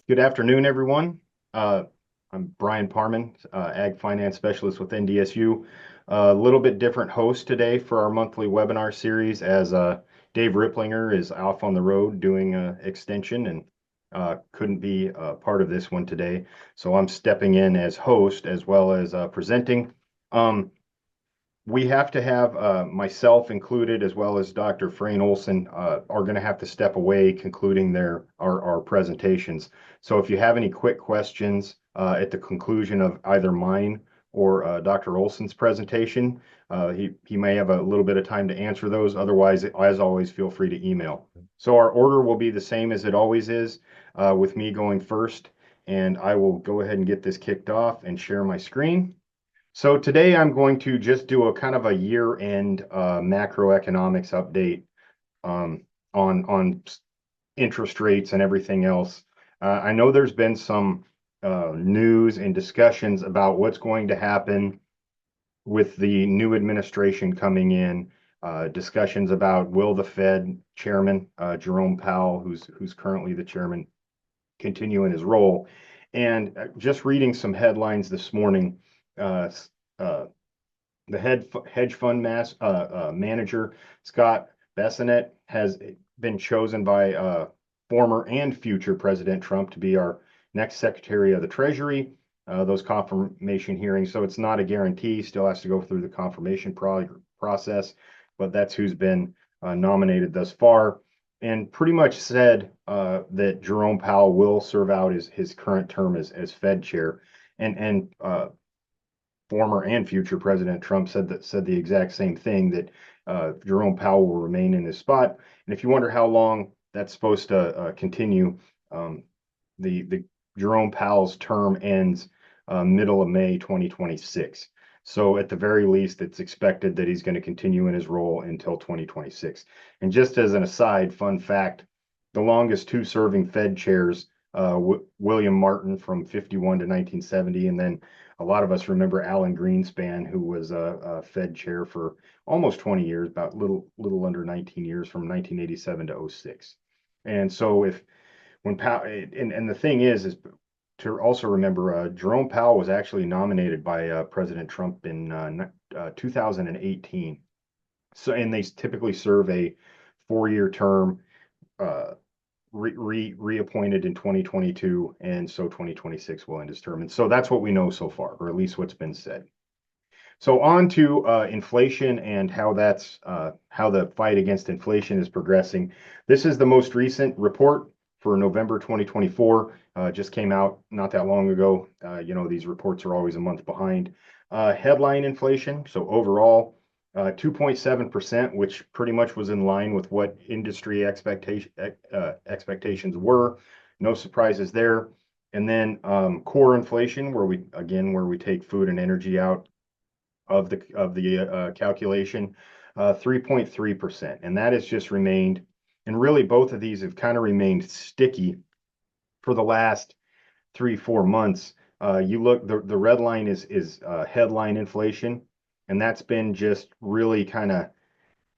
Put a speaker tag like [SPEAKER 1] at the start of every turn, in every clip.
[SPEAKER 1] Good afternoon, everyone. Uh, I'm Brian Parman, Ag Finance Specialist with NDSU. A little bit different host today for our monthly webinar series as Dave Ripplinger is off on the road doing extension and couldn't be part of this one today. So I'm stepping in as host as well as presenting. Um, we have to have myself included as well as Dr. Frayne Olson are going to have to step away concluding our presentations. So if you have any quick questions at the conclusion of either mine or Dr. Olson's presentation, he may have a little bit of time to answer those. Otherwise, as always, feel free to email. So our order will be the same as it always is, with me going first, and I will go ahead and get this kicked off and share my screen. So today I'm going to just do a kind of a year-end macroeconomics update um, on interest rates and everything else. I know there's been some news and discussions about what's going to happen with the new administration coming in. Discussions about will the Fed chairman Jerome Powell, who's currently the chairman, continue in his role. And just reading some headlines this morning. Uh, uh, the hedge fund manager, Scott Bessent, has been chosen by former and future President Trump to be our next Secretary of the Treasury. Those confirmation hearings, so it's not a guarantee, still has to go through the confirmation process, but that's who's been nominated thus far. And pretty much said that Jerome Powell will serve out his current term as Fed chair. And former and future President Trump said the exact same thing, that Jerome Powell will remain in his spot. And if you wonder how long that's supposed to continue, um, the Jerome Powell's term ends middle of May 2026. So at the very least, it's expected that he's going to continue in his role until 2026. And just as an aside, fun fact, the longest two serving Fed chairs, William Martin from 51 to 1970, and then a lot of us remember Alan Greenspan, who was a Fed chair for almost 20 years, about little under 19 years, from 1987 to 06. And so if when Powell, and the thing is to also remember, Jerome Powell was actually nominated by President Trump in 2018. So, and they typically serve a 4-year term, uh, reappointed in 2022, and so 2026 will end his term. And so that's what we know so far, or at least what's been said. So on to inflation and how how the fight against inflation is progressing. This is the most recent report for November 2024. Just came out not that long ago. These reports are always a month behind. Headline inflation, so overall 2.7%, which pretty much was in line with what industry expectations were. No surprises there. And then core inflation, where we take food and energy out of the calculation, 3.3%, and that has just remained. And really, both of these have kind of remained sticky for the last 3-4 months. You look, the red line is headline inflation, and that's been just really kind of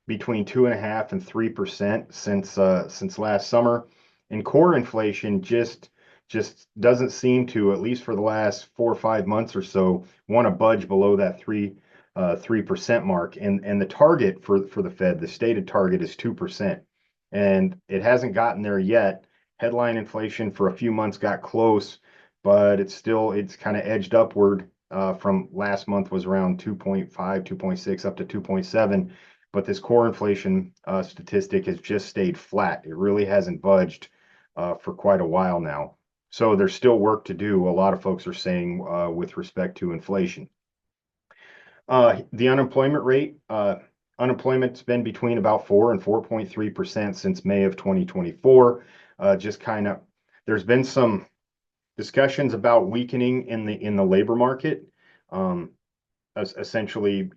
[SPEAKER 1] between 2.5% and 3% since last summer. And core inflation just doesn't seem to, at least for the last 4 or 5 months or so, want to budge below that 3% mark. And the target for the Fed, the stated target is 2%, and it hasn't gotten there yet. Headline inflation for a few months got close, but it's kind of edged upward. From last month was around 2.5, 2.6, up to 2.7. But this core inflation statistic has just stayed flat. It really hasn't budged for quite a while now. So there's still work to do, a lot of folks are saying, with respect to inflation. The unemployment rate, unemployment's been between about 4 and 4.3% since May of 2024. Just kind of, there's been some discussions about weakening in the labor market. Um, Essentially,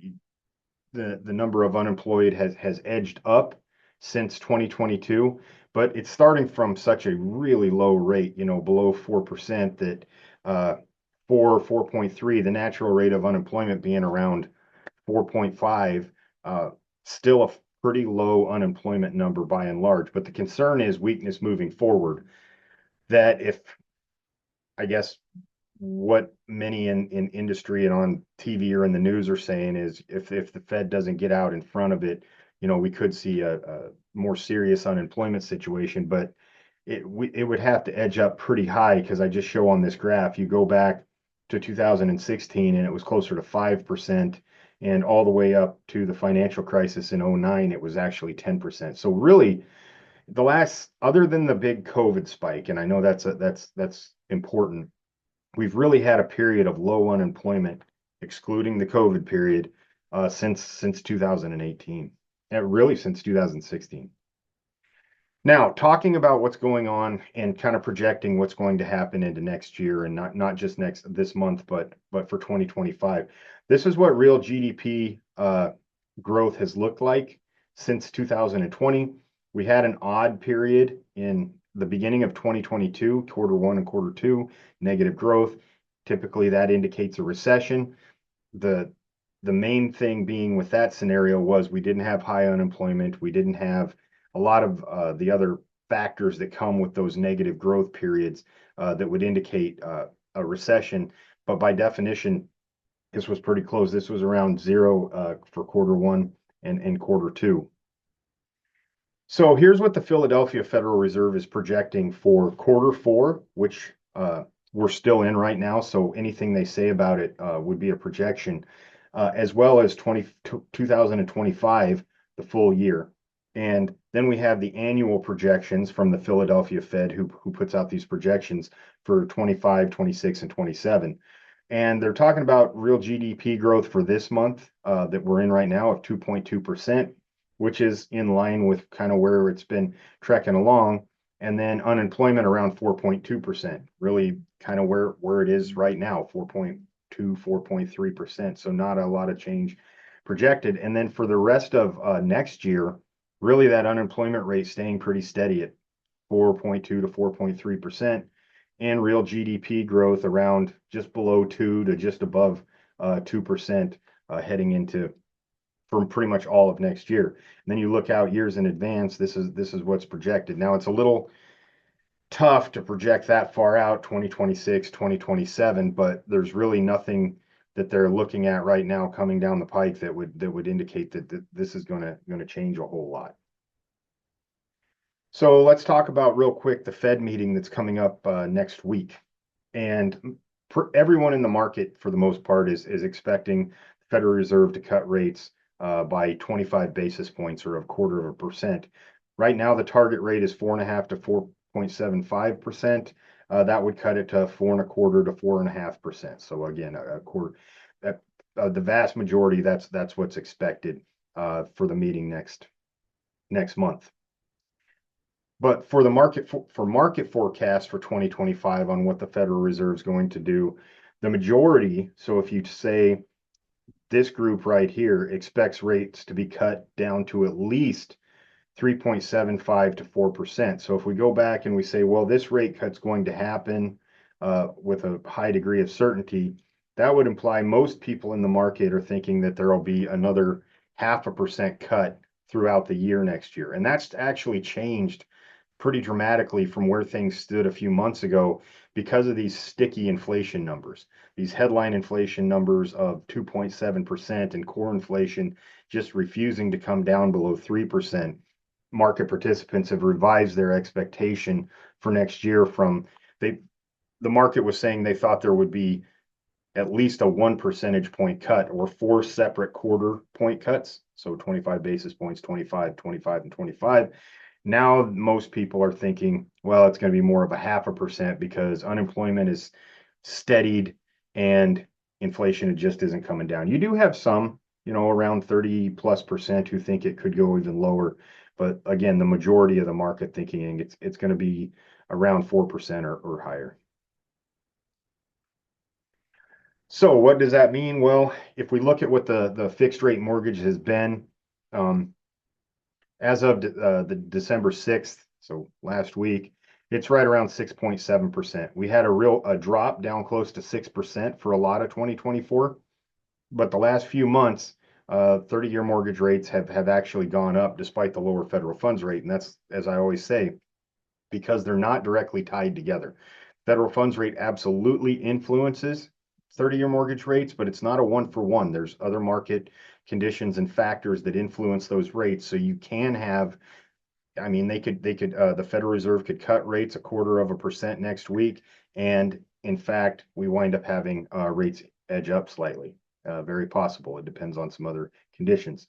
[SPEAKER 1] the number of unemployed has edged up since 2022, but it's starting from such a really low rate, below 4%, that 4.3, the natural rate of unemployment being around 4.5, still a pretty low unemployment number by and large. But the concern is weakness moving forward, that if I guess what many in industry and on TV or in the news are saying is if the Fed doesn't get out in front of it, we could see a more serious unemployment situation. But it would have to edge up pretty high because I just show on this graph, you go back to 2016 and it was closer to 5%, and all the way up to the financial crisis in '09, it was actually 10%. So really, the last, other than the big COVID spike, and I know that's important, we've really had a period of low unemployment, excluding the COVID period, since 2018, and really since 2016. Now, talking about what's going on and kind of projecting what's going to happen into next year, and not just this month, but for 2025. This is what real GDP growth has looked like since 2020. We had an odd period in the beginning of 2022, quarter one and quarter two, negative growth. Typically, that indicates a recession. The main thing being with that scenario was we didn't have high unemployment. We didn't have a lot of the other factors that come with those negative growth periods that would indicate a recession. But by definition, this was pretty close. This was around zero for quarter one and quarter two. So here's what the Philadelphia Federal Reserve is projecting for quarter four, which we're still in right now. So anything they say about it would be a projection, as well as 2025, the full year. And then we have the annual projections from the Philadelphia Fed, who puts out these projections for 25, 26, and 27. And they're talking about real GDP growth for this month that we're in right now of 2.2%, which is in line with kind of where it's been trekking along. And then unemployment around 4.2%, really kind of where it is right now, 4.2, 4.3%. So not a lot of change projected. And then for the rest of next year, really that unemployment rate staying pretty steady at 4.2 to 4.3%, and real GDP growth around just below 2 to just above 2% heading into for pretty much all of next year. And then you look out years in advance, this is what's projected. Now it's a little tough to project that far out, 2026, 2027, but there's really nothing that they're looking at right now coming down the pike that would indicate that this is going to change a whole lot. So let's talk about real quick the Fed meeting that's coming up next week. And everyone in the market, for the most part, is expecting the Federal Reserve to cut rates by 25 basis points, or a quarter of a percent. Right now, the target rate is 4.5 to 4.75%. That would cut it to 4.25 to 4.5%. So again, a quarter. The vast majority, that's what's expected for the meeting next month. But for the market forecast for 2025 on what the Federal Reserve is going to do, the majority, so if you say this group right here expects rates to be cut down to at least 3.75 to 4%. So if we go back and we say, well, this rate cut's going to happen with a high degree of certainty, that would imply most people in the market are thinking that there will be another 0.5% cut throughout the year next year. And that's actually changed pretty dramatically from where things stood a few months ago because of these sticky inflation numbers, these headline inflation numbers of 2.7% and core inflation just refusing to come down below 3%. Market participants have revised their expectation for next year from the market was saying they thought there would be at least a 1 percentage point cut, or 4 separate quarter point cuts. So 25 basis points, 25, 25, and 25. Now, most people are thinking, well, it's going to be more of a 0.5% because unemployment is steadied and inflation just isn't coming down. You do have some, around 30+% who think it could go even lower. But again, the majority of the market thinking it's going to be around 4% or higher. So what does that mean? Well, if we look at what the fixed rate mortgage has been, as of the December 6th, so last week, it's right around 6.7%. We had a drop down close to 6% for a lot of 2024, but the last few months, 30-year mortgage rates have actually gone up despite the lower federal funds rate. And that's, as I always say, because they're not directly tied together. Federal funds rate absolutely influences 30-year mortgage rates, but it's not a one for one. There's other market conditions and factors that influence those rates. So you can have, I mean, the Federal Reserve could cut rates 0.25% next week. And in fact, we wind up having rates edge up slightly. Very possible. It depends on some other conditions.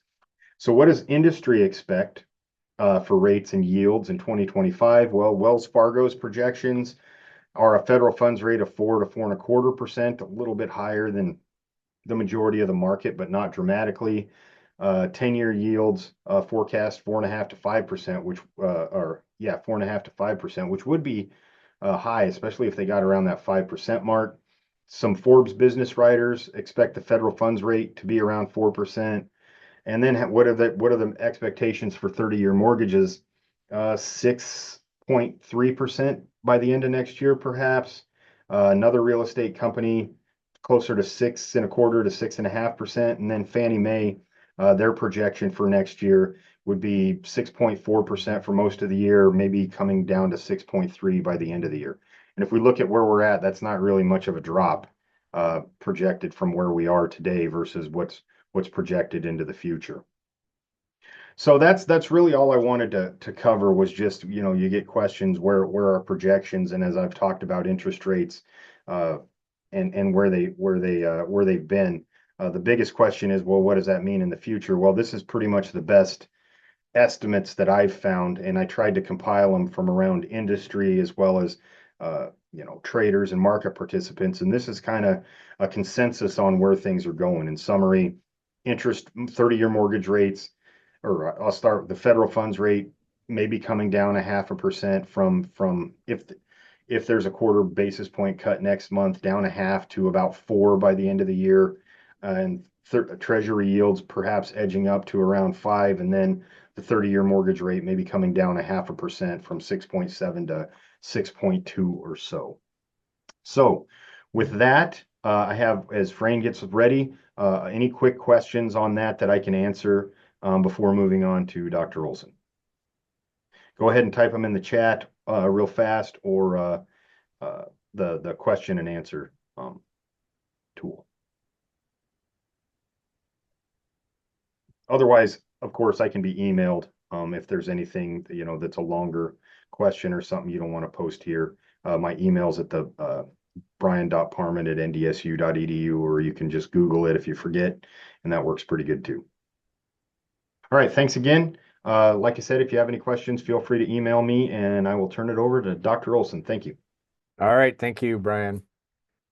[SPEAKER 1] So what does industry expect for rates and yields in 2025? Well, Wells Fargo's projections are a federal funds rate of 4 to 4.25%, a little bit higher than the majority of the market, but not dramatically. 10-year yields forecast 4.5 to 5%, which 4.5 to 5%, which would be high, especially if they got around that 5% mark. Some Forbes business writers expect the federal funds rate to be around 4%. And then what are the expectations for 30-year mortgages? 6.3% by the end of next year, perhaps. Another real estate company closer to 6.25 to 6.5%, and then Fannie Mae, their projection for next year would be 6.4% for most of the year, maybe coming down to 6.3 by the end of the year. And if we look at where we're at, that's not really much of a drop projected from where we are today versus what's projected into the future. So that's really all I wanted to cover was just, you get questions where are projections, and as I've talked about interest rates and where they've been. The biggest question is, well, what does that mean in the future? Well, this is pretty much the best estimates that I've found, and I tried to compile them from around industry as well as traders and market participants. And this is kind of a consensus on where things are going. In summary, 30-year mortgage rates, or I'll start with the federal funds rate, maybe coming down 0.5% from if there's a 0.25 basis point cut next month, down 0.5 to about 4 by the end of the year, and Treasury yields perhaps edging up to around 5, and then the 30-year mortgage rate maybe coming down 0.5% from 6.7 to 6.2 or so. So with that, I have, as Frayne gets ready, any quick questions on that I can answer before moving on to Dr. Olson. Go ahead and type them in the chat real fast, or the question and answer tool. Otherwise, of course, I can be emailed if there's anything that's a longer question or something you don't want to post here. My email's at the brian.parman@ndsu.edu, or you can just Google it if you forget, and that works pretty good too. All right, thanks again. Like I said, if you have any questions, feel free to email me, and I will turn it over to Dr. Olson. Thank you.
[SPEAKER 2] All right, thank you, Brian.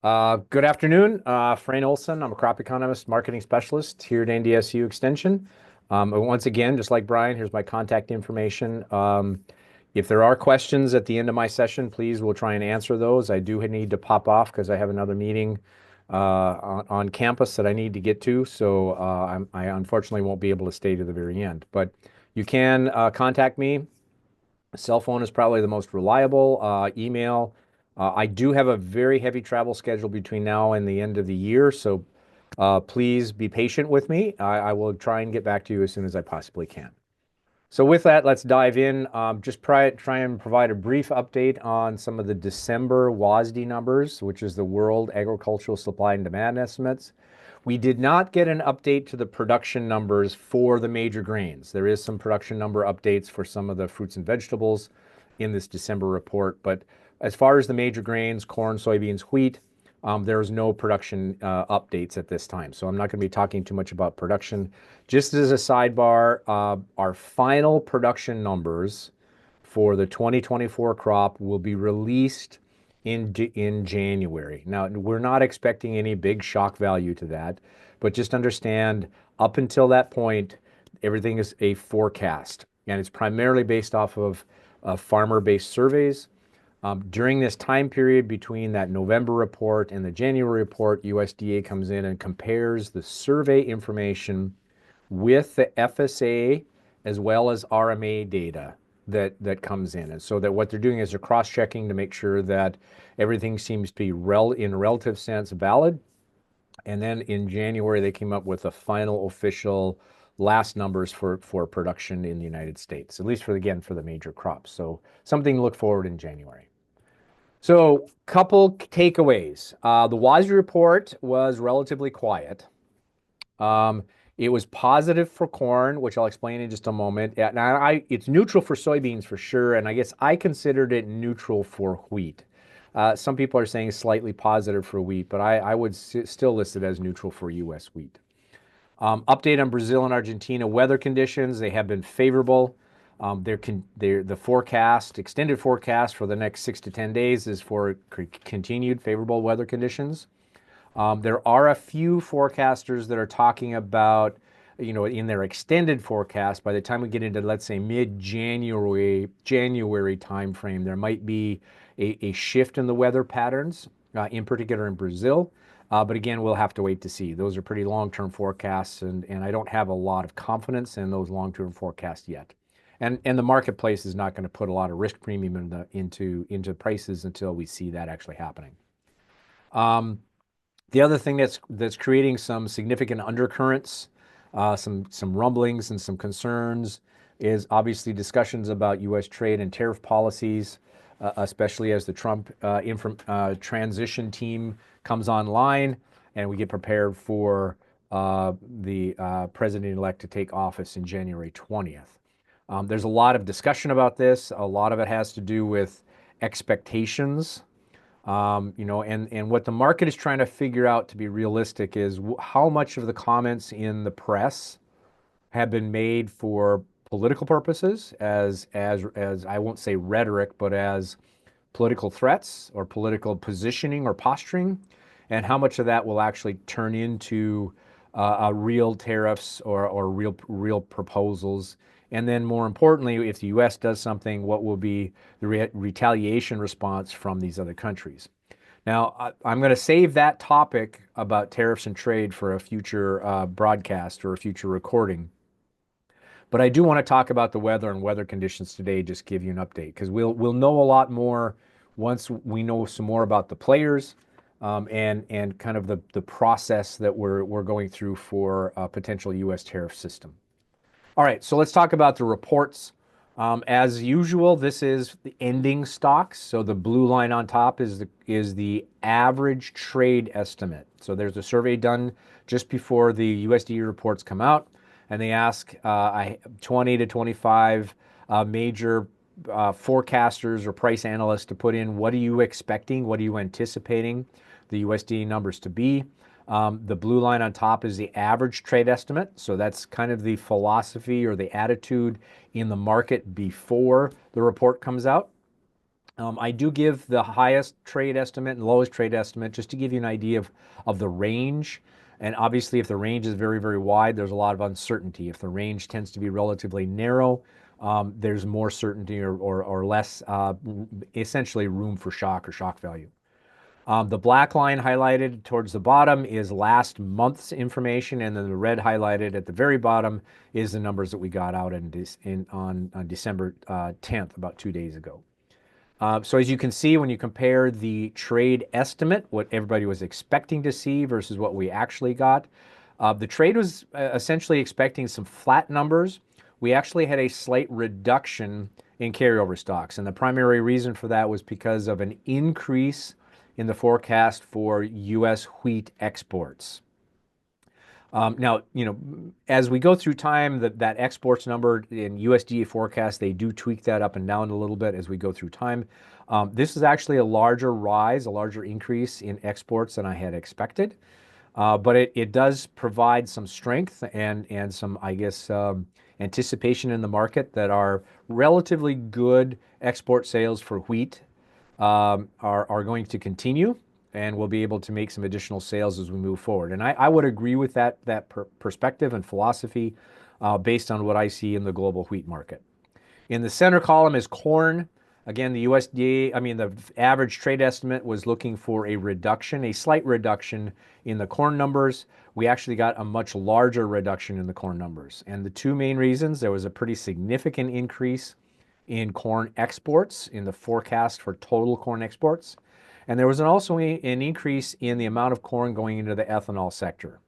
[SPEAKER 2] Good afternoon, Frayne Olson. I'm a crop economist, marketing specialist here at NDSU Extension. Once again, just like Brian, here's my contact information. If there are questions at the end of my session, please, we'll try and answer those. I do need to pop off because I have another meeting on campus that I need to get to, so I unfortunately won't be able to stay to the very end. But you can contact me. Cell phone is probably the most reliable. Email. I do have a very heavy travel schedule between now and the end of the year, so please be patient with me. I will try and get back to you as soon as I possibly can. So with that, let's dive in. Just try and provide a brief update on some of the December WASDE numbers, which is the World Agricultural Supply and Demand Estimates. We did not get an update to the production numbers for the major grains. There is some production number updates for some of the fruits and vegetables in this December report, but as far as the major grains, corn, soybeans, wheat, there's no production updates at this time. So I'm not going to be talking too much about production. Just as a sidebar, our final production numbers for the 2024 crop will be released in January. Now, we're not expecting any big shock value to that, but just understand up until that point, everything is a forecast, and it's primarily based off of farmer-based surveys. During this time period between that November report and the January report, USDA comes in and compares the survey information with the FSA as well as RMA data that comes in. And so that what they're doing is they're cross-checking to make sure that everything seems to be in a relative sense valid. And then in January, they came up with the final official last numbers for production in the United States, at least for the major crops. So something to look forward in January. So, couple takeaways. The WASDE report was relatively quiet. Um, it was positive for corn, which I'll explain in just a moment. Now, it's neutral for soybeans for sure, and I guess I considered it neutral for wheat. Some people are saying slightly positive for wheat, but I would still list it as neutral for U.S. wheat. Update on Brazil and Argentina weather conditions. They have been favorable. The forecast, extended forecast for the next 6 to 10 days is for continued favorable weather conditions. There are a few forecasters that are talking about, in their extended forecast, by the time we get into, let's say, mid-January, January timeframe, there might be a shift in the weather patterns, in particular in Brazil. But again, we'll have to wait to see. Those are pretty long-term forecasts, and I don't have a lot of confidence in those long-term forecasts yet. And the marketplace is not going to put a lot of risk premium into prices until we see that actually happening. The other thing that's creating some significant undercurrents, some rumblings and some concerns, is obviously discussions about U.S. trade and tariff policies, especially as the Trump transition team comes online and we get prepared for the president-elect to take office in January 20th. There's a lot of discussion about this. A lot of it has to do with expectations. And what the market is trying to figure out, to be realistic, is how much of the comments in the press have been made for political purposes, as I won't say rhetoric, but as political threats or political positioning or posturing, and how much of that will actually turn into real tariffs or real proposals. And then more importantly, if the U.S. does something, what will be the retaliation response from these other countries? Now, I'm going to save that topic about tariffs and trade for a future broadcast or a future recording. But I do want to talk about the weather and weather conditions today, just give you an update, because we'll know a lot more once we know some more about the players, and kind of the process that we're going through for a potential U.S. tariff system. All right, so let's talk about the reports. As usual, this is the ending stocks. So the blue line on top is the average trade estimate. So there's a survey done just before the USDA reports come out, and they ask 20 to 25 major forecasters or price analysts to put in, what are you expecting? What are you anticipating the USDA numbers to be? The blue line on top is the average trade estimate. So that's kind of the philosophy or the attitude in the market before the report comes out. I do give the highest trade estimate and lowest trade estimate just to give you an idea of the range. And obviously, if the range is very, very wide, there's a lot of uncertainty. If the range tends to be relatively narrow, there's more certainty or less, essentially room for shock or shock value. The black line highlighted towards the bottom is last month's information, and then the red highlighted at the very bottom is the numbers that we got out on December 10th, about 2 days ago. So as you can see, when you compare the trade estimate, what everybody was expecting to see versus what we actually got, the trade was essentially expecting some flat numbers. We actually had a slight reduction in carryover stocks, and the primary reason for that was because of an increase in the forecast for U.S. wheat exports. Now, as we go through time, that exports number in USDA forecast, they do tweak that up and down a little bit as we go through time. This is actually a larger rise, a larger increase in exports than I had expected. But it does provide some strength and some, I guess, anticipation in the market that our relatively good export sales for wheat are going to continue, and we'll be able to make some additional sales as we move forward. And I would agree with that perspective and philosophy based on what I see in the global wheat market. In the center column is corn. Again, the the average trade estimate was looking for a slight reduction in the corn numbers. We actually got a much larger reduction in the corn numbers. And the two main reasons, there was a pretty significant increase in corn exports in the forecast for total corn exports. And there was also an increase in the amount of corn going into the ethanol sector.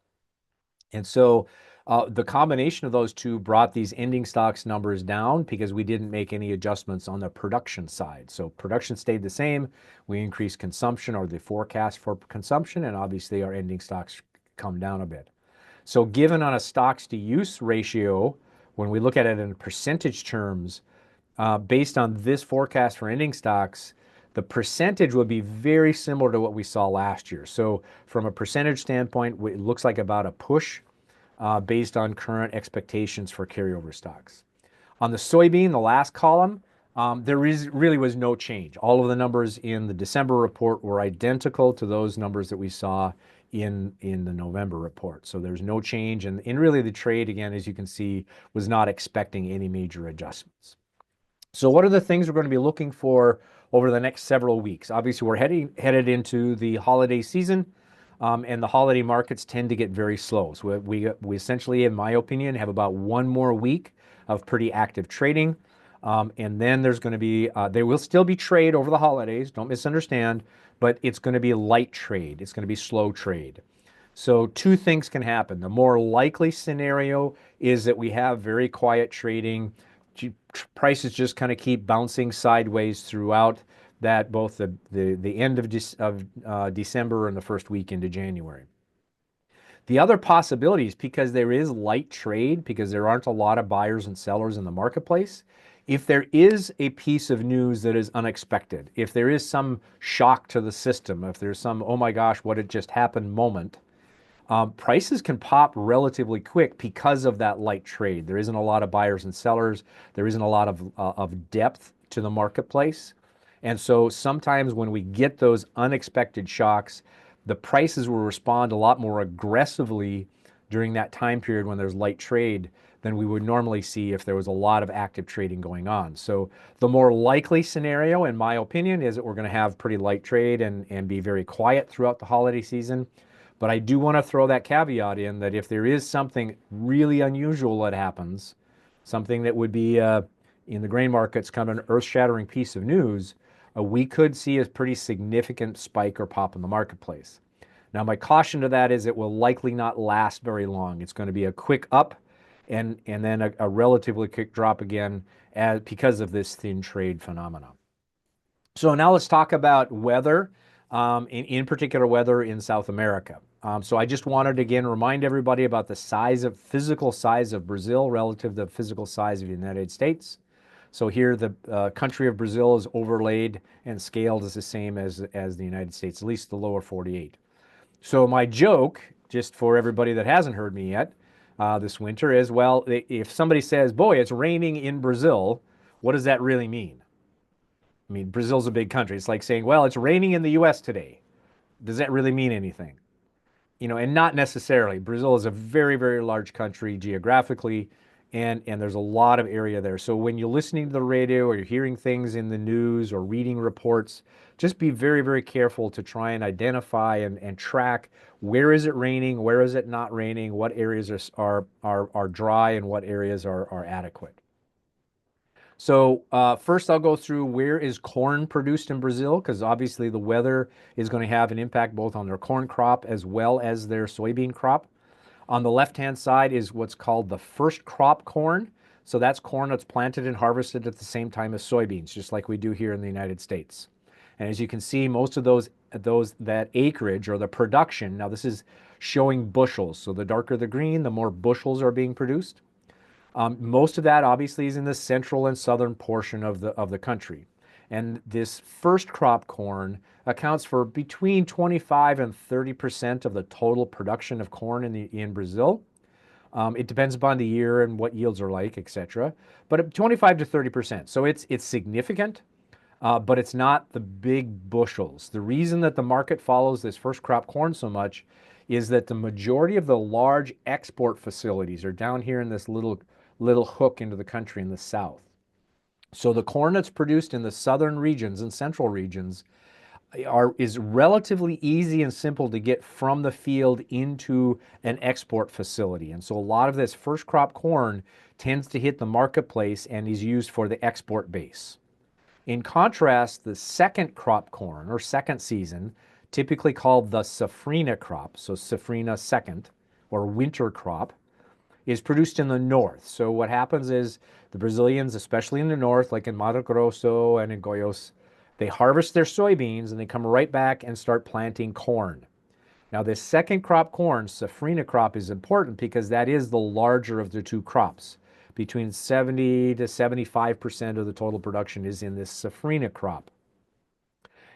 [SPEAKER 2] And so The combination of those two brought these ending stocks numbers down because we didn't make any adjustments on the production side. So production stayed the same. We increased consumption or the forecast for consumption, and obviously our ending stocks come down a bit. So given on a stocks to use ratio, when we look at it in percentage terms, based on this forecast for ending stocks, the percentage would be very similar to what we saw last year. So from a percentage standpoint, it looks like about a push based on current expectations for carryover stocks. On the soybean, the last column, really was no change. All of the numbers in the December report were identical to those numbers that we saw in the November report. So there's no change. And really the trade, again, as you can see, was not expecting any major adjustments. So what are the things we're going to be looking for over the next several weeks? Obviously, we're headed into the holiday season, and the holiday markets tend to get very slow. So we essentially, in my opinion, have about one more week of pretty active trading. And then there's going to be, there will still be trade over the holidays, don't misunderstand, but it's going to be light trade. It's going to be slow trade. So two things can happen. The more likely scenario is that we have very quiet trading. Prices just kind of keep bouncing sideways throughout that, both the end of December and the first week into January. The other possibility is because there is light trade, because there aren't a lot of buyers and sellers in the marketplace, if there is a piece of news that is unexpected, if there is some shock to the system, if there's some, oh my gosh, what had just happened moment, prices can pop relatively quick because of that light trade. There isn't a lot of buyers and sellers. There isn't a lot of depth to the marketplace. And so sometimes when we get those unexpected shocks, the prices will respond a lot more aggressively during that time period when there's light trade than we would normally see if there was a lot of active trading going on. So the more likely scenario, in my opinion, is that we're going to have pretty light trade and be very quiet throughout the holiday season. But I do want to throw that caveat in that if there is something really unusual that happens, something that would be in the grain markets kind of an earth-shattering piece of news, we could see a pretty significant spike or pop in the marketplace. Now, my caution to that is it will likely not last very long. It's going to be a quick up and then a relatively quick drop again because of this thin trade phenomena. So now let's talk about weather, in particular weather in South America. So I just wanted to again remind everybody about the physical size of Brazil relative to the physical size of the United States. So here the country of Brazil is overlaid and scaled as the same as the United States, at least the lower 48. So my joke, just for everybody that hasn't heard me yet this winter, is, well, if somebody says, boy, it's raining in Brazil, what does that really mean? I mean, Brazil's a big country. It's like saying, well, it's raining in the US today. Does that really mean anything? You know, and not necessarily. Brazil is a very, very large country geographically, and there's a lot of area there. So when you're listening to the radio or you're hearing things in the news or reading reports, just be very, very careful to try and identify and track where is it raining, where is it not raining, what areas are dry and what areas are adequate. So first I'll go through where is corn produced in Brazil, because obviously the weather is going to have an impact both on their corn crop as well as their soybean crop. On the left-hand side is what's called the first crop corn. So that's corn that's planted and harvested at the same time as soybeans, just like we do here in the United States. And as you can see, most of that acreage or the production, now this is showing bushels. So the darker the green, the more bushels are being produced. Most of that obviously is in the central and southern portion of the country. And this first crop corn accounts for between 25 and 30% of the total production of corn in Brazil. It depends upon the year and what yields are like, etc. But 25 to 30%. So it's significant, but it's not the big bushels. The reason that the market follows this first crop corn so much is that the majority of the large export facilities are down here in this little hook into the country in the south. So the corn that's produced in the southern regions and central regions is relatively easy and simple to get from the field into an export facility. And so a lot of this first crop corn tends to hit the marketplace and is used for the export base. In contrast, the second crop corn or second season, typically called the safrinha crop, so safrinha second or winter crop, is produced in the north. So what happens is the Brazilians, especially in the north, like in Mato Grosso and in Goiás, they harvest their soybeans and they come right back and start planting corn. Now, this second crop corn, safrinha crop, is important because that is the larger of the two crops. Between 70 to 75% of the total production is in this safrinha crop.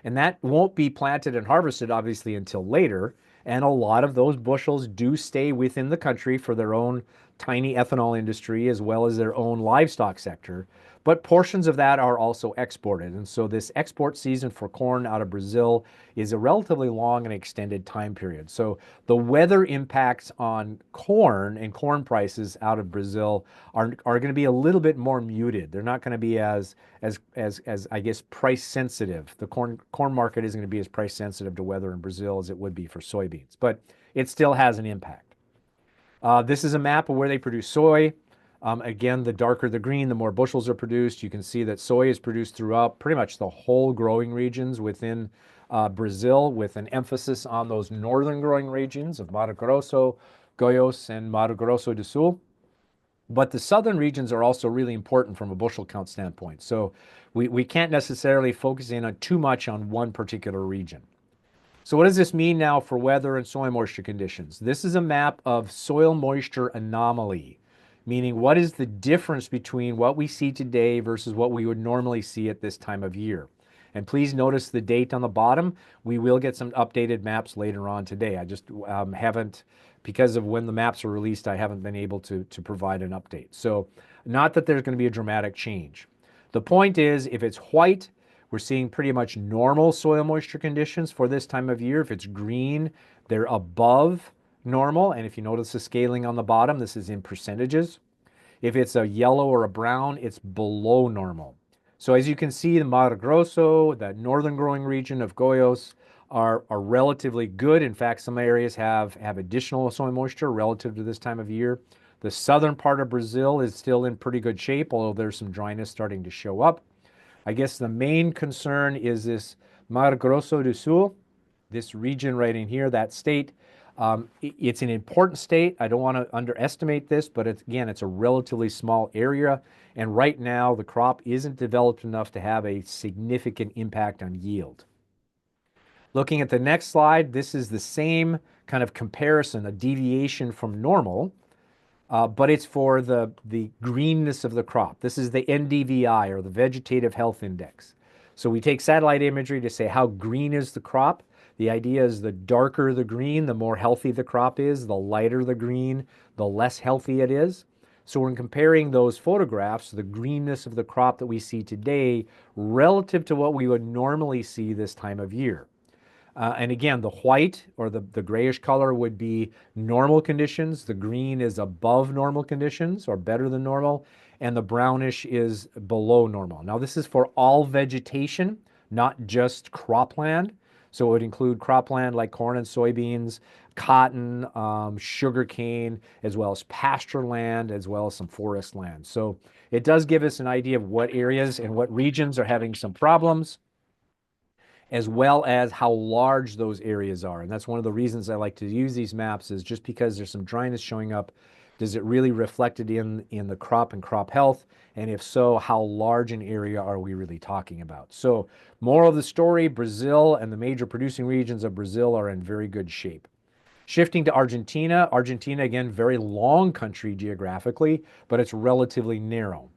[SPEAKER 2] And that won't be planted and harvested, obviously, until later. And a lot of those bushels do stay within the country for their own tiny ethanol industry as well as their own livestock sector. But portions of that are also exported. And so this export season for corn out of Brazil is a relatively long and extended time period. So the weather impacts on corn and corn prices out of Brazil are going to be a little bit more muted. They're not going to be as I guess price sensitive. The corn market isn't going to be as price sensitive to weather in Brazil as it would be for soybeans, but it still has an impact. This is a map of where they produce soy. Again, the darker the green, the more bushels are produced. You can see that soy is produced throughout pretty much the whole growing regions within Brazil, with an emphasis on those northern growing regions of Mato Grosso, Goiás, and Mato Grosso do Sul. But the southern regions are also really important from a bushel count standpoint. So we can't necessarily focus in on too much on one particular region. So what does this mean now for weather and soil moisture conditions? This is a map of soil moisture anomaly, meaning what is the difference between what we see today versus what we would normally see at this time of year. And please notice the date on the bottom. We will get some updated maps later on today. I just haven't, because of when the maps are released, I haven't been able to provide an update. So not that there's going to be a dramatic change. The point is, if it's white, we're seeing pretty much normal soil moisture conditions for this time of year. If it's green, they're above normal. And if you notice the scaling on the bottom, this is in percentages. If it's a yellow or a brown, it's below normal. So as you can see, the Mato Grosso, the northern growing region of Goiás, are relatively good. In fact, some areas have additional soil moisture relative to this time of year. The southern part of Brazil is still in pretty good shape, although there's some dryness starting to show up. I guess the main concern is this Mato Grosso do Sul, this region right in here, that state. It's an important state. I don't want to underestimate this, but again, it's a relatively small area. And right now, the crop isn't developed enough to have a significant impact on yield. Looking at the next slide, this is the same kind of comparison, a deviation from normal. But it's for the greenness of the crop. This is the NDVI, or the Vegetative Health Index. So we take satellite imagery to say how green is the crop. The idea is the darker the green, the more healthy the crop is. The lighter the green, the less healthy it is. So when comparing those photographs, the greenness of the crop that we see today relative to what we would normally see this time of year. And again, the white or the grayish color would be normal conditions. The green is above normal conditions or better than normal. And the brownish is below normal. Now, this is for all vegetation, not just cropland. So it would include cropland like corn and soybeans, cotton, sugarcane, as well as pasture land, as well as some forest land. So it does give us an idea of what areas and what regions are having some problems, as well as how large those areas are. And that's one of the reasons I like to use these maps, is just because there's some dryness showing up, does it really reflect it in the crop and crop health? And if so, how large an area are we really talking about? So moral of the story, Brazil and the major producing regions of Brazil are in very good shape. Shifting to Argentina, again, very long country geographically, but it's relatively narrow.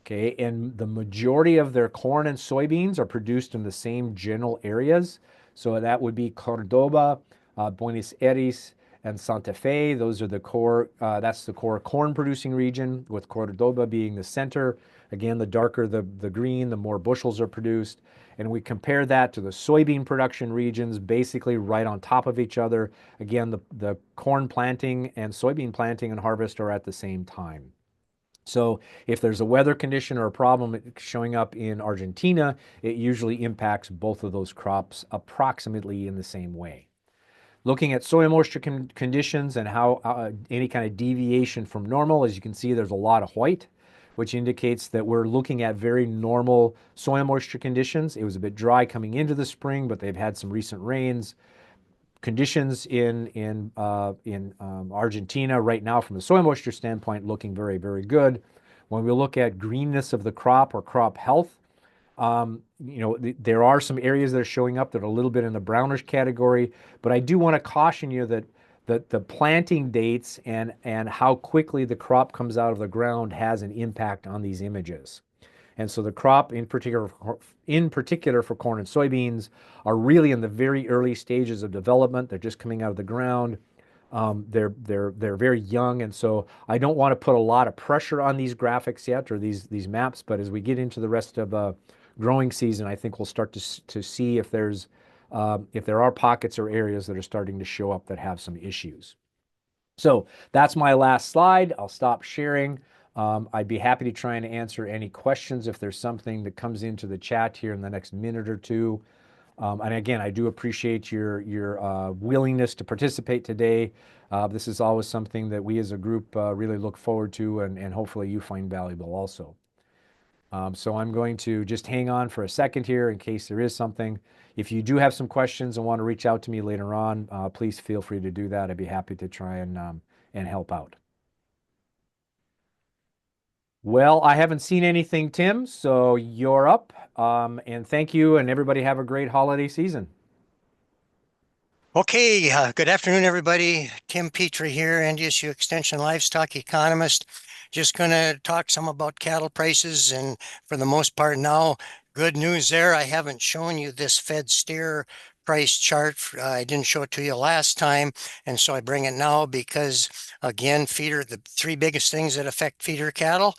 [SPEAKER 2] Okay, and the majority of their corn and soybeans are produced in the same general areas. So that would be Cordoba, Buenos Aires, and Santa Fe. Those are the core, that's the core corn producing region, with Cordoba being the center. Again, the darker the green, the more bushels are produced. And we compare that to the soybean production regions, basically right on top of each other. Again, the corn planting and soybean planting and harvest are at the same time. So if there's a weather condition or a problem showing up in Argentina, it usually impacts both of those crops approximately in the same way. Looking at soil moisture conditions and how any kind of deviation from normal, as you can see, there's a lot of white, which indicates that we're looking at very normal soil moisture conditions. It was a bit dry coming into the spring, but they've had some recent rains. conditions in Argentina right now from the soil moisture standpoint looking very, very good. When we look at greenness of the crop or crop health, there are some areas that are showing up that are a little bit in the brownish category, but I do want to caution you that the planting dates and how quickly the crop comes out of the ground has an impact on these images. And so the crop in particular for corn and soybeans are really in the very early stages of development. They're just coming out of the ground. They're very young, and so I don't want to put a lot of pressure on these graphics yet or these maps. But as we get into the rest of growing season, I think we'll start to see if there are pockets or areas that are starting to show up that have some issues. So that's my last slide. I'll stop sharing. I'd be happy to try and answer any questions if there's something that comes into the chat here in the next minute or two. And again, I do appreciate your willingness to participate today. This is always something that we as a group really look forward to, and hopefully you find valuable also. So I'm going to just hang on for a second here in case there is something. If you do have some questions and want to reach out to me later on, please feel free to do that. I'd be happy to try and help out. Well, I haven't seen anything, Tim, so you're up. And thank you, and everybody have a great holiday season.
[SPEAKER 3] Okay, good afternoon, everybody. Tim Petrie here, NDSU Extension livestock economist. Just going to talk some about cattle prices, and for the most part now, good news there. I haven't shown you this Fed steer price chart. I didn't show it to you last time, and so I bring it now because, again, the three biggest things that affect feeder cattle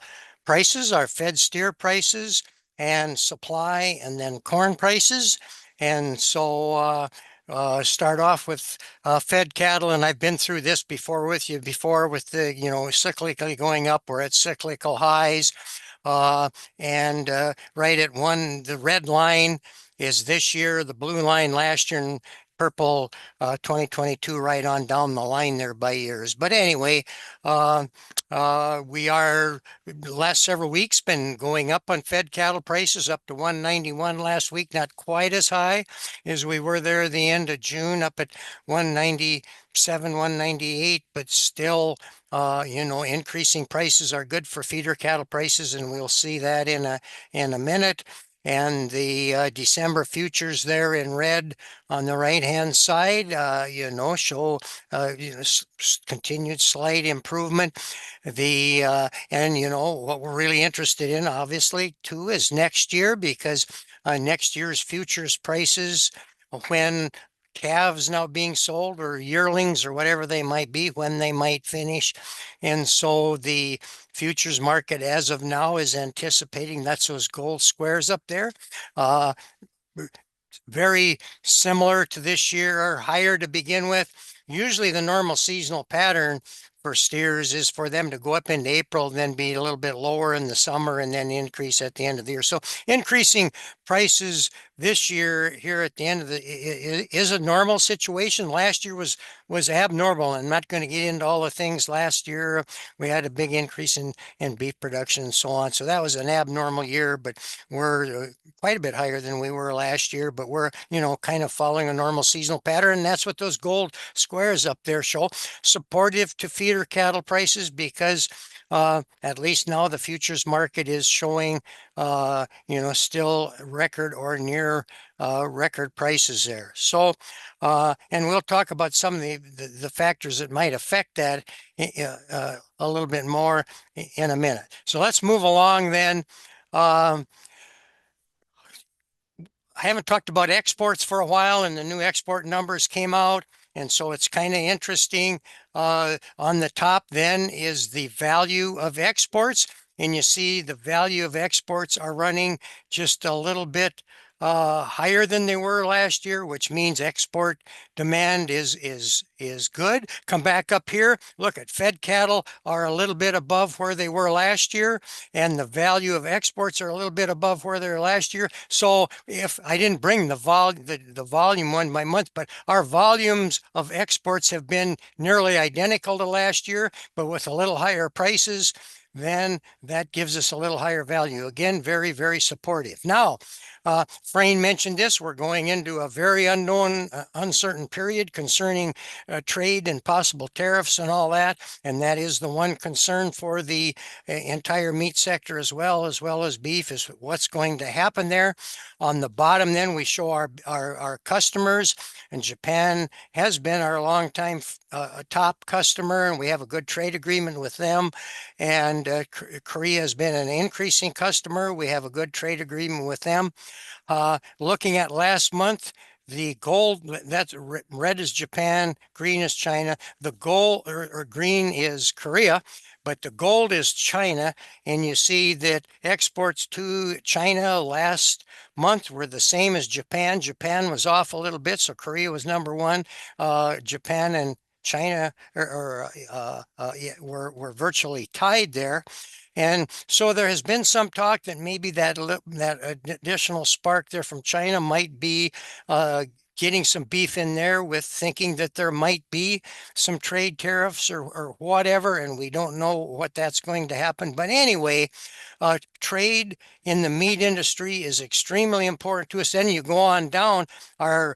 [SPEAKER 3] prices are Fed steer prices and supply, and then corn prices. And so start off with fed cattle, and I've been through this before with you before with the cyclically going up. We're at cyclical highs, and right at the red line is this year, the blue line last year, and purple 2022 right on down the line there by years. But anyway, we are the last several weeks been going up on fed cattle prices up to 191 last week, not quite as high as we were there at the end of June, up at 197, 198, but still increasing prices are good for feeder cattle prices, and we'll see that in a minute. And the December futures there in red on the right hand side, show continued slight improvement. And what we're really interested in, obviously, too, is next year, because next year's futures prices, when calves now being sold, or yearlings, or whatever they might be, when they might finish. And so the futures market as of now is anticipating, that's those gold squares up there, very similar to this year, or higher to begin with. Usually the normal seasonal pattern for steers is for them to go up into April, then be a little bit lower in the summer, and then increase at the end of the year. So increasing prices this year here at the end of is a normal situation. Last year was abnormal. I'm not going to get into all the things. Last year we had a big increase in beef production and so on. So that was an abnormal year, but we're quite a bit higher than we were last year, but we're, kind of following a normal seasonal pattern. And that's what those gold squares up there show. Supportive to feeder cattle prices, because at least now the futures market is showing, still record or near record prices there. So, and we'll talk about some of the factors that might affect that a little bit more in a minute. So let's move along then. I haven't talked about exports for a while, and the new export numbers came out. And so it's kind of interesting. On the top then is the value of exports. And you see the value of exports are running just a little bit higher than they were last year, which means export demand is good. Come back up here. Look at fed cattle are a little bit above where they were last year, and the value of exports are a little bit above where they were last year. So if I didn't bring the volume one by month, but our volumes of exports have been nearly identical to last year, but with a little higher prices, then that gives us a little higher value. Again, very, very supportive. Now, Frayne mentioned this. We're going into a very unknown, uncertain period concerning trade and possible tariffs and all that. And that is the one concern for the entire meat sector as well as beef, is what's going to happen there. On the bottom, then we show our customers, and Japan has been our longtime top customer, and we have a good trade agreement with them. And Korea has been an increasing customer. We have a good trade agreement with them. Looking at last month, the gold, that's red is Japan, green is China. The gold or green is Korea, but the gold is China. And you see that exports to China last month were the same as Japan. Japan was off a little bit, so Korea was number one. Japan and China were virtually tied there. And so there has been some talk that maybe that additional spark there from China might be getting some beef in there, with thinking that there might be some trade tariffs or whatever, and we don't know what that's going to happen. But anyway, trade in the meat industry is extremely important to us. Then you go on down, our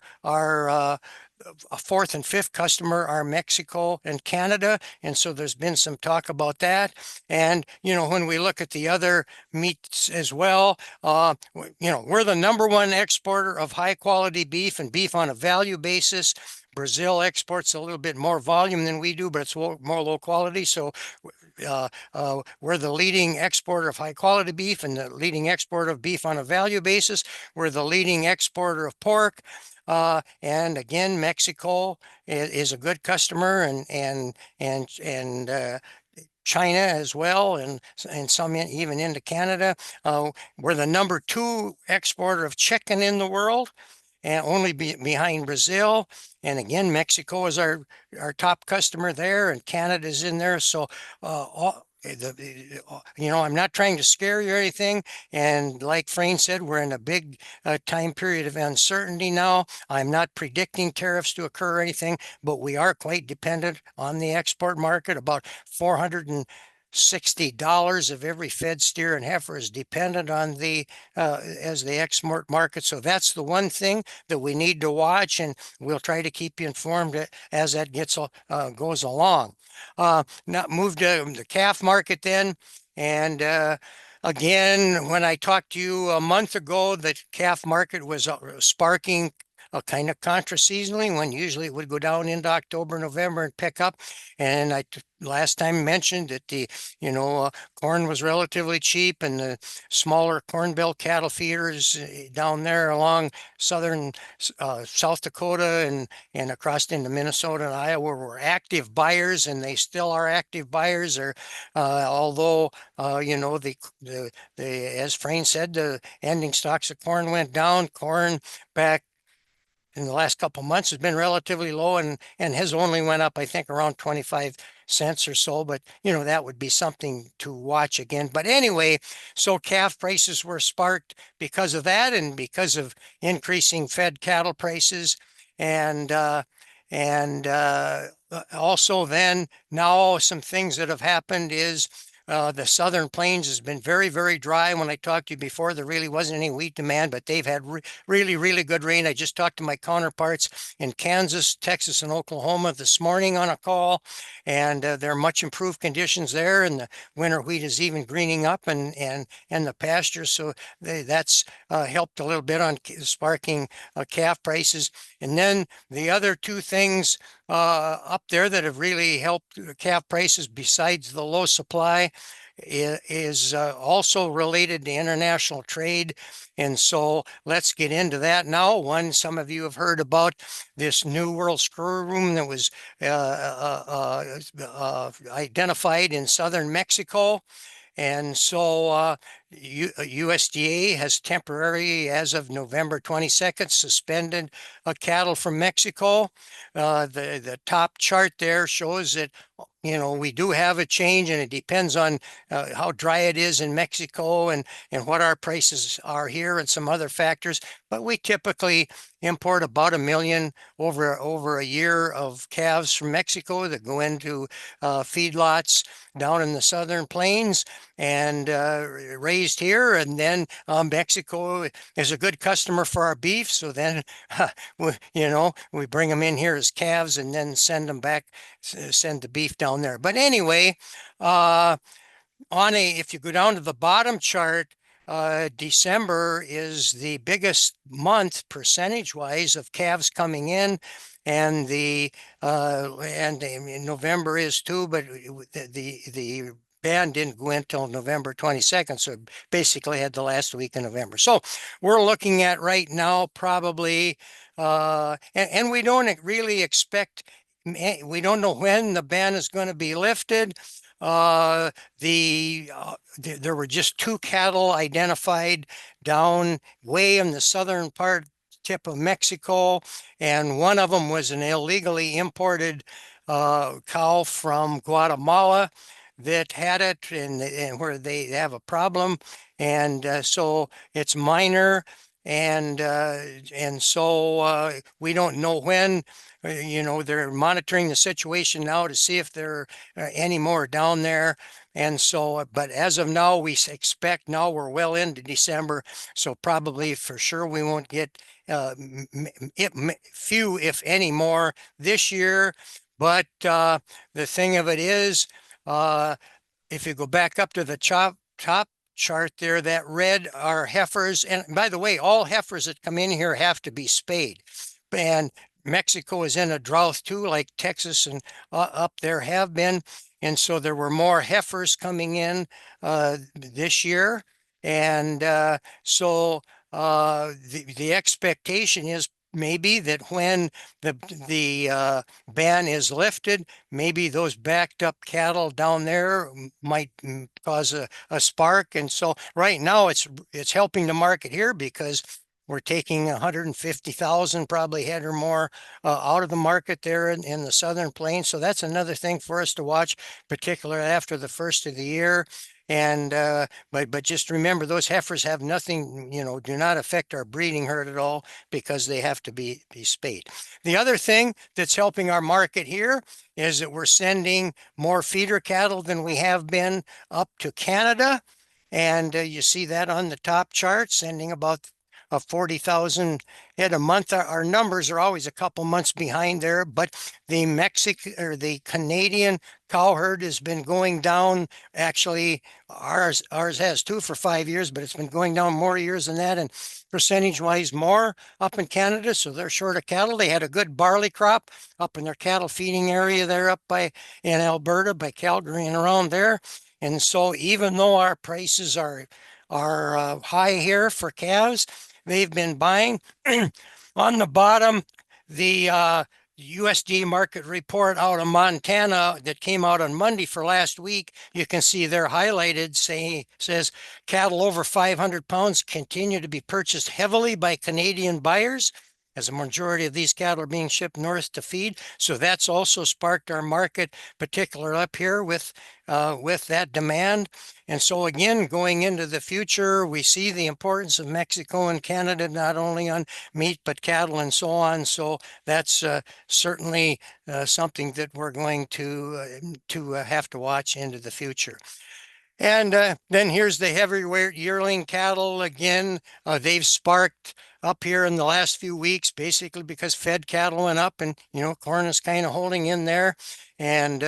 [SPEAKER 3] a fourth and fifth customer are Mexico and Canada. And so there's been some talk about that. And, when we look at the other meats as well, we're the number one exporter of high quality beef and beef on a value basis. Brazil exports a little bit more volume than we do, but it's more low quality. So we're the leading exporter of high quality beef and the leading exporter of beef on a value basis. We're the leading exporter of pork. And again, Mexico is a good customer, and China as well, and some even into Canada. We're the number two exporter of chicken in the world, and only behind Brazil. And again, Mexico is our top customer there, and Canada is in there. So I'm not trying to scare you or anything. And like Frayne said, we're in a big time period of uncertainty now. I'm not predicting tariffs to occur or anything, but we are quite dependent on the export market. About $460 of every fed steer and heifer is dependent on the export market. So that's the one thing that we need to watch, and we'll try to keep you informed as that goes along. Now move to the calf market then. And again, when I talked to you a month ago, the calf market was sparking kind of contra-seasonally, when usually it would go down into October, November and pick up. And I last time mentioned that the corn was relatively cheap, and the smaller corn belt cattle feeders down there along southern South Dakota and across into Minnesota and Iowa were active buyers, and they still are active buyers. Or although as Frayne said, the ending stocks of corn went down. Corn back in the last couple of months has been relatively low, and has only went up, I think, around 25 cents or so. But that would be something to watch again. But anyway, so calf prices were sparked because of that, and because of increasing fed cattle prices. And also then now some things that have happened is the Southern Plains has been very, very dry. When I talked to you before, there really wasn't any wheat demand, but they've had really, really good rain. I just talked to my counterparts in Kansas, Texas, and Oklahoma this morning on a call, and there are much improved conditions there. And the winter wheat is even greening up, and the pastures. So that's helped a little bit on sparking calf prices. And then the other two things up there that have really helped calf prices, besides the low supply, is also related to international trade. And so let's get into that now. One, some of you have heard about this new world screwworm that was identified in southern Mexico. And so USDA has temporarily, as of November 22nd, suspended cattle from Mexico. The top chart there shows that we do have a change, and it depends on how dry it is in Mexico and what our prices are here and some other factors. But we typically import about 1 million over a year of calves from Mexico that go into feedlots down in the Southern Plains and raised raised here, and then Mexico is a good customer for our beef. So then, we bring them in here as calves and then send them back, send the beef down there. But anyway, if you go down to the bottom chart, December is the biggest month percentage-wise of calves coming in, and November is too, but the ban didn't go until November 22nd, so basically had the last week of November. So we're looking at right now probably, and we don't really expect, we don't know when the ban is going to be lifted. There were just 2 cattle identified down way in the southern tip of Mexico, and one of them was an illegally imported cow from Guatemala that had it, and where they have a problem, and so it's minor, and so we don't know when. They're monitoring the situation now to see if there are any more down there. And so, but as of now, we expect, now we're well into December, so probably for sure we won't get few, if any more this year. But the thing of it is, if you go back up to the top chart there, that red are heifers. And by the way, all heifers that come in here have to be spayed. And Mexico is in a drought too, like Texas and up there have been. And so there were more heifers coming in this year. And so the expectation is maybe that when the ban is lifted, maybe those backed up cattle down there might cause a spark. And so right now it's helping the market here, because we're taking 150,000 probably head or more out of the market there in the Southern Plains. So that's another thing for us to watch, particularly after the first of the year. And but just remember, those heifers have nothing, do not affect our breeding herd at all, because they have to be spayed. The other thing that's helping our market here is that we're sending more feeder cattle than we have been up to Canada. And you see that on the top chart, sending about 40,000 head a month. Our numbers are always a couple months behind there, but the Canadian cow herd has been going down. Actually, ours has too for 5 years, but it's been going down more years than that, and percentage-wise more up in Canada. So they're short of cattle. They had a good barley crop up in their cattle feeding area there up in Alberta, by Calgary and around there. And so even though our prices are high here for calves, they've been buying. On the bottom, the USD market report out of Montana that came out on Monday for last week, you can see they're highlighted, says cattle over 500 pounds continue to be purchased heavily by Canadian buyers, as a majority of these cattle are being shipped north to feed. So that's also sparked our market, particularly up here with that demand. And so again, going into the future, we see the importance of Mexico and Canada, not only on meat, but cattle and so on. So that's certainly something that we're going to have to watch into the future. And then here's the heavyweight yearling cattle. Again, they've sparked up here in the last few weeks, basically because fed cattle went up, and corn is kind of holding in there. And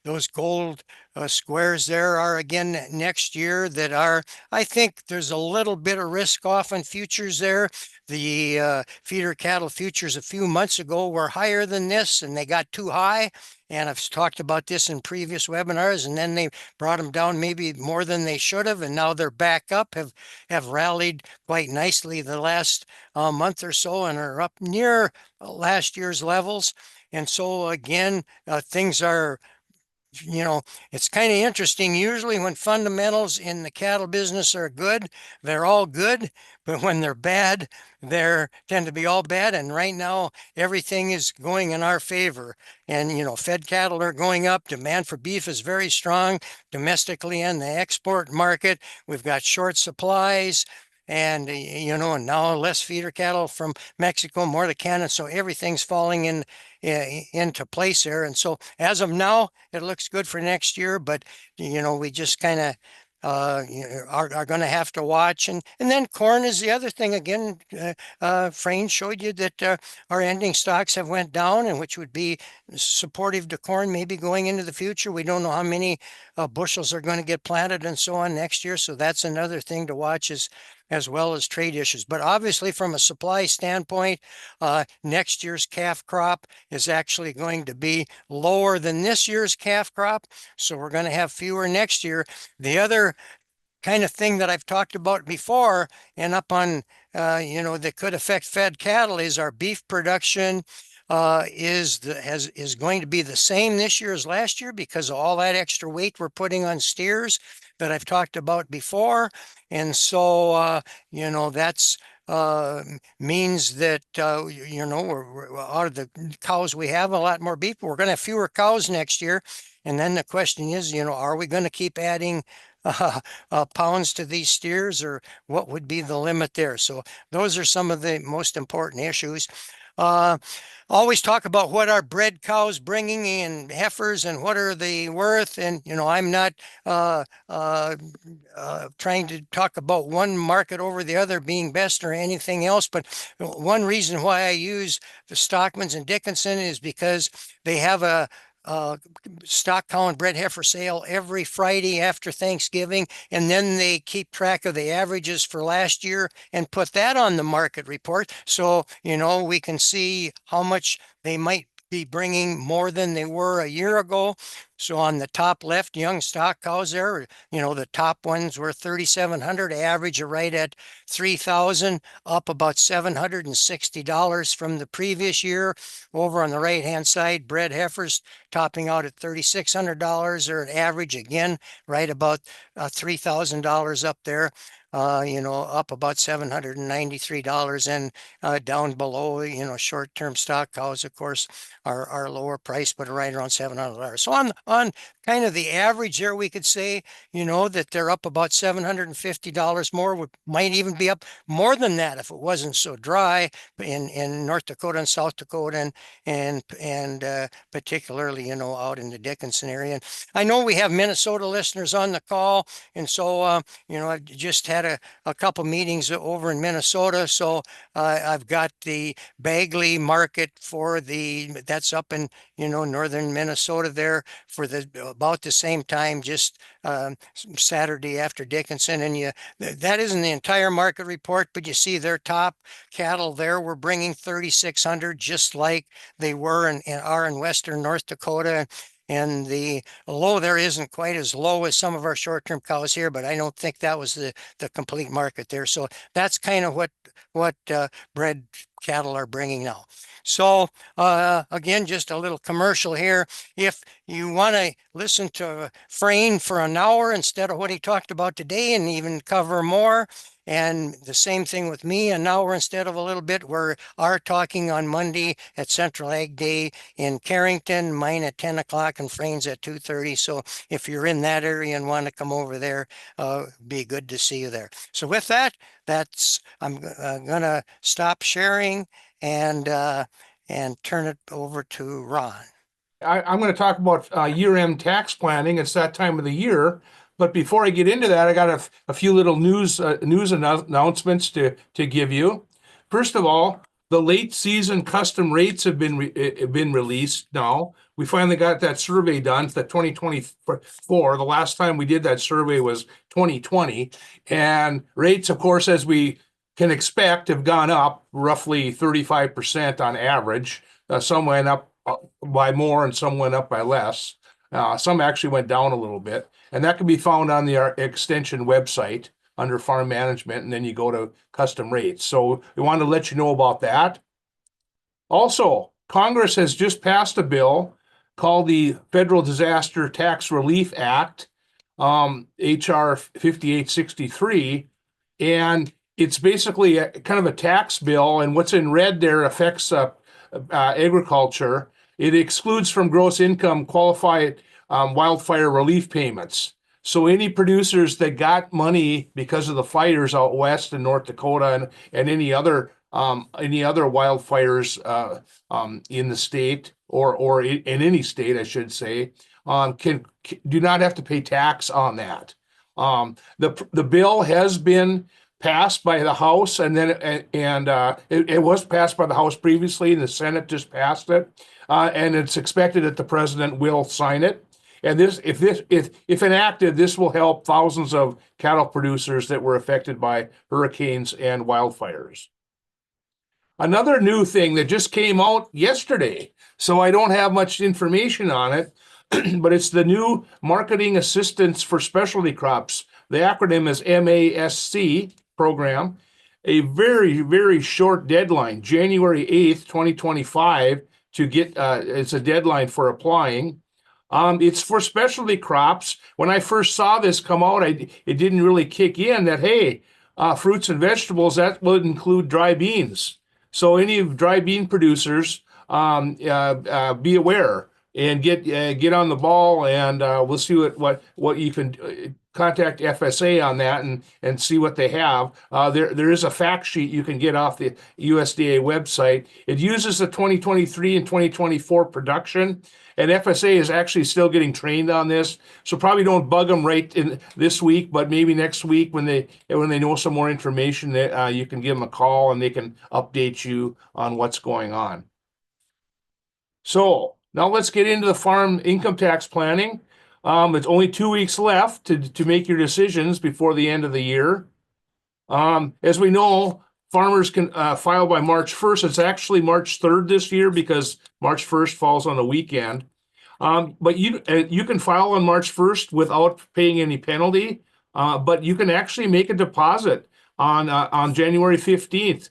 [SPEAKER 3] those gold squares there are again next year that are, I think there's a little bit of risk off on futures there. The feeder cattle futures a few months ago were higher than this, and they got too high. And I've talked about this in previous webinars, and then they brought them down maybe more than they should have, and now they're back up, have rallied quite nicely the last month or so, and are up near last year's levels. And so again, things are, it's kind of interesting. Usually when fundamentals in the cattle business are good, they're all good. But when they're bad, they tend to be all bad. And right now, everything is going in our favor. And, fed cattle are going up. Demand for beef is very strong domestically and the export market. We've got short supplies. And, and now less feeder cattle from Mexico, more to Canada. So everything's falling into place there. And so as of now, it looks good for next year. But, we just kind of are going to have to watch. And then corn is the other thing. Again, Frayne showed you that our ending stocks have went down, and which would be supportive to corn maybe going into the future. We don't know how many bushels are going to get planted and so on next year. So that's another thing to watch, as well as trade issues. But obviously, from a supply standpoint, next year's calf crop is actually going to be lower than this year's calf crop. So we're going to have fewer next year. The other kind of thing that I've talked about before and up on, that could affect fed cattle is our beef production is going to be the same this year as last year because of all that extra weight we're putting on steers that I've talked about before. And so, that's means that, we're out of the cows we have, a lot more beef. We're going to have fewer cows next year. And then the question is, are we going to keep adding pounds to these steers, or what would be the limit there? So those are some of the most important issues. Always talk about what are bred cows bringing in heifers and what are they worth. And, I'm not trying to talk about one market over the other being best or anything else. But one reason why I use the Stockmans and Dickinson is because they have a stock cow and bred heifer sale every Friday after Thanksgiving, and then they keep track of the averages for last year and put that on the market report. So, we can see how much they might be bringing more than they were a year ago. So on the top left, young stock cows there, the top ones were 3,700, average right at 3,000, up about $760 from the previous year. Over on the right-hand side, bred heifers topping out at $3,600, or an average again, right about $3,000 up there. Up about $793, and down below, short-term stock cows, of course, are lower price, but right around $700. So on kind of the average there, we could say, that they're up about $750 more. Might even be up more than that if it wasn't so dry in North Dakota and South Dakota, and particularly, out in the Dickinson area. And I know we have Minnesota listeners on the call, and so I've just had a couple meetings over in Minnesota. So I've got the Bagley market that's up in, northern Minnesota there for about the same time, just Saturday after Dickinson. And that isn't the entire market report, but you see their top cattle there were bringing 3,600, just like they were and are in western North Dakota. And the low there isn't quite as low as some of our short-term cows here, but I don't think that was the complete market there. So that's kind of what bred cattle are bringing now. So again, just a little commercial here. If you want to listen to Frayne for an hour instead of what he talked about today, and even cover more, and the same thing with me, an hour instead of a little bit, we are talking on Monday at Central Ag Day in Carrington, mine at 10 o'clock and Frayne's at 2:30. So if you're in that area and want to come over there, be good to see you there. So with that, I'm going to stop sharing and turn it over to Ron.
[SPEAKER 4] I'm going to talk about year-end tax planning. It's that time of the year. But before I get into that, I got a few little news announcements to give you. First of all, the late season custom rates have been released now. We finally got that survey done for 2024. The last time we did that survey was 2020. And rates, of course, as we can expect, have gone up roughly 35% on average. Some went up by more and some went up by less. Some actually went down a little bit. And that can be found on the extension website under farm management, and then you go to custom rates. So we want to let you know about that. Also, Congress has just passed a bill called the Federal Disaster Tax Relief Act, HR 5863, and it's basically kind of a tax bill, and what's in red there affects agriculture. It excludes from gross income qualified wildfire relief payments. So any producers that got money because of the fires out west in North Dakota and any other wildfires in the state or in any state, I should say, do not have to pay tax on that. The bill has been passed by the House, and then it was passed by the House previously, and the Senate just passed it, and it's expected that the president will sign it. And if enacted, this will help thousands of cattle producers that were affected by hurricanes and wildfires. Another new thing that just came out yesterday, so I don't have much information on it, but it's the new Marketing Assistance for Specialty Crops. The acronym is MASC program. A very, very short deadline, January 8th, 2025, to get, it's a deadline for applying. It's for specialty crops. When I first saw this come out, it didn't really kick in that, hey, fruits and vegetables, that would include dry beans. So any dry bean producers, be aware and get on the ball, and we'll see what you can contact FSA on that and see what they have. There is a fact sheet you can get off the USDA website. It uses the 2023 and 2024 production, and FSA is actually still getting trained on this. So probably don't bug them right in this week, but maybe next week when they know some more information, that you can give them a call and they can update you on what's going on. So now let's get into the farm income tax planning. It's only 2 weeks left to make your decisions before the end of the year. As we know, farmers can file by March 1st. It's actually March 3rd this year because March 1st falls on a weekend. But you can file on March 1st without paying any penalty, but you can actually make a deposit on January 15th.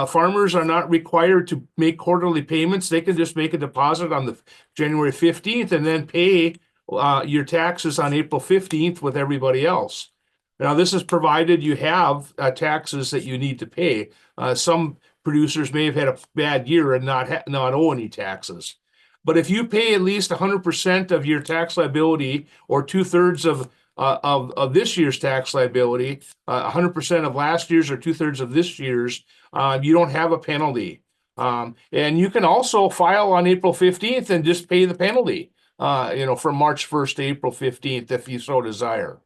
[SPEAKER 4] Farmers are not required to make quarterly payments. They can just make a deposit on the January 15th and then pay your taxes on April 15th with everybody else. Now, this is provided you have taxes that you need to pay. Some producers may have had a bad year and not owe any taxes. But if you pay at least 100% of your tax liability or 2/3 of this year's tax liability, 100% of last year's or 2/3 of this year's, you don't have a penalty. And you can also file on April 15th and just pay the penalty, from March 1st to April 15th if you so desire.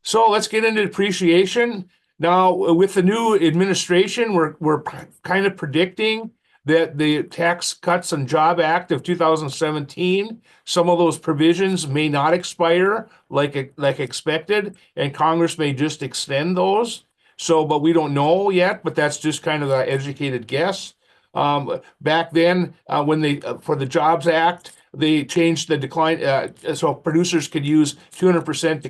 [SPEAKER 4] So let's get into depreciation. Now, with the new administration, we're kind of predicting that the Tax Cuts and Job Act of 2017, some of those provisions may not expire like expected, and Congress may just extend those. So, but we don't know yet, but that's just kind of an educated guess. Back then, when for the Jobs Act, they changed the decline, so producers could use 200%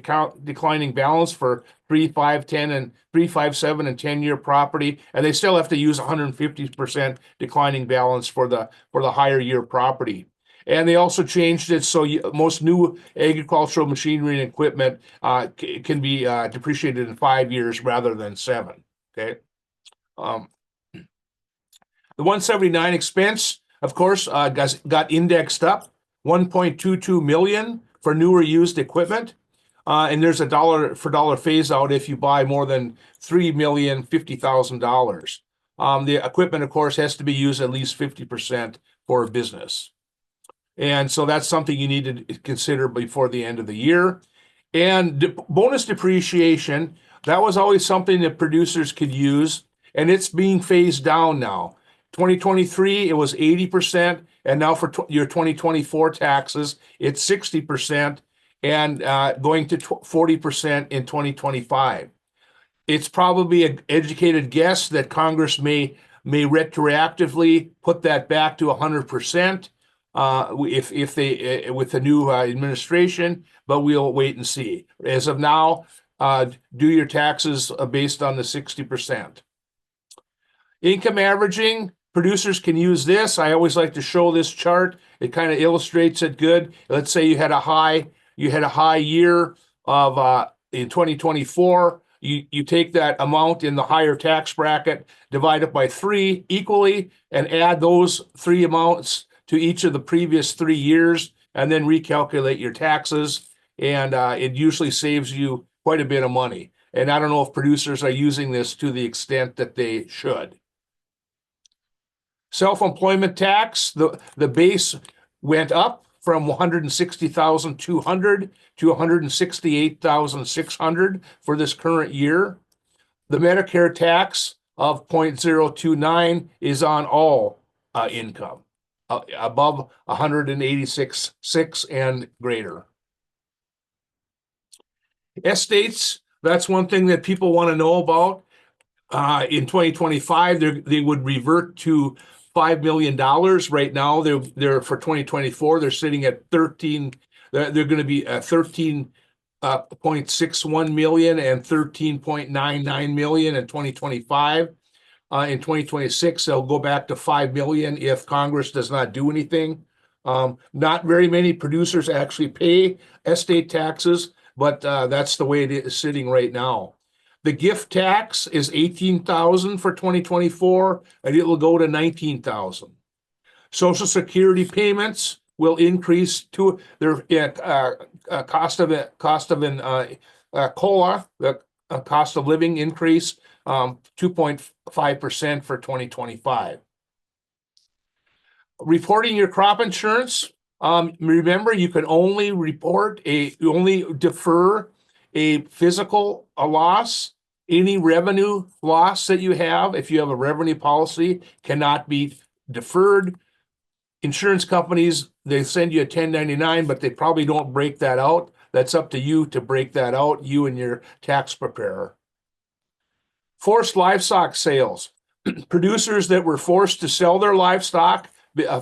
[SPEAKER 4] declining balance for 3, 5, 10, and 3, 5, 7, and 10-year property, and they still have to use 150% declining balance for the higher year property. And they also changed it so most new agricultural machinery and equipment can be depreciated in 5 years rather than 7. Okay. The 179 expense, of course, got indexed up, 1.22 million for newer used equipment. And there's a dollar for dollar phase out if you buy more than $3,050,000. The equipment, of course, has to be used at least 50% for a business. And so that's something you need to consider before the end of the year. And bonus depreciation, that was always something that producers could use, and it's being phased down now. 2023, it was 80%, and now for your 2024 taxes, it's 60%, and going to 40% in 2025. It's probably an educated guess that Congress may retroactively put that back to 100%. If they with the new administration, but we'll wait and see. As of now, do your taxes based on the 60%. Income averaging, producers can use this. I always like to show this chart. It kind of illustrates it good. Let's say you had a high year of in 2024. You take that amount in the higher tax bracket, divide it by 3 equally, and add those 3 amounts to each of the previous 3 years, and then recalculate your taxes. And it usually saves you quite a bit of money. And I don't know if producers are using this to the extent that they should. Self-employment tax, the base went up from 160,200 to 168,600 for this current year. The Medicare tax of 0.029 is on all income above 186.6 and greater. Estates, that's one thing that people want to know about. In 2025, they would revert to $5 million. Right now, they're for 2024, they're sitting at 13. They're going to be 13.61 million and 13.99 million in 2025. In 2026, they'll go back to 5 million if Congress does not do anything. Not very many producers actually pay estate taxes, but that's the way it is sitting right now. The gift tax is 18,000 for 2024, and it will go to 19,000. Social Security payments will increase to their cost of COLA, the cost of living increase, 2.5% for 2025. Reporting your crop insurance. Remember, you can only defer a physical loss. Any revenue loss that you have, if you have a revenue policy, cannot be deferred. Insurance companies, they send you a 1099, but they probably don't break that out. That's up to you to break that out, you and your tax preparer. Forced livestock sales. Producers that were forced to sell their livestock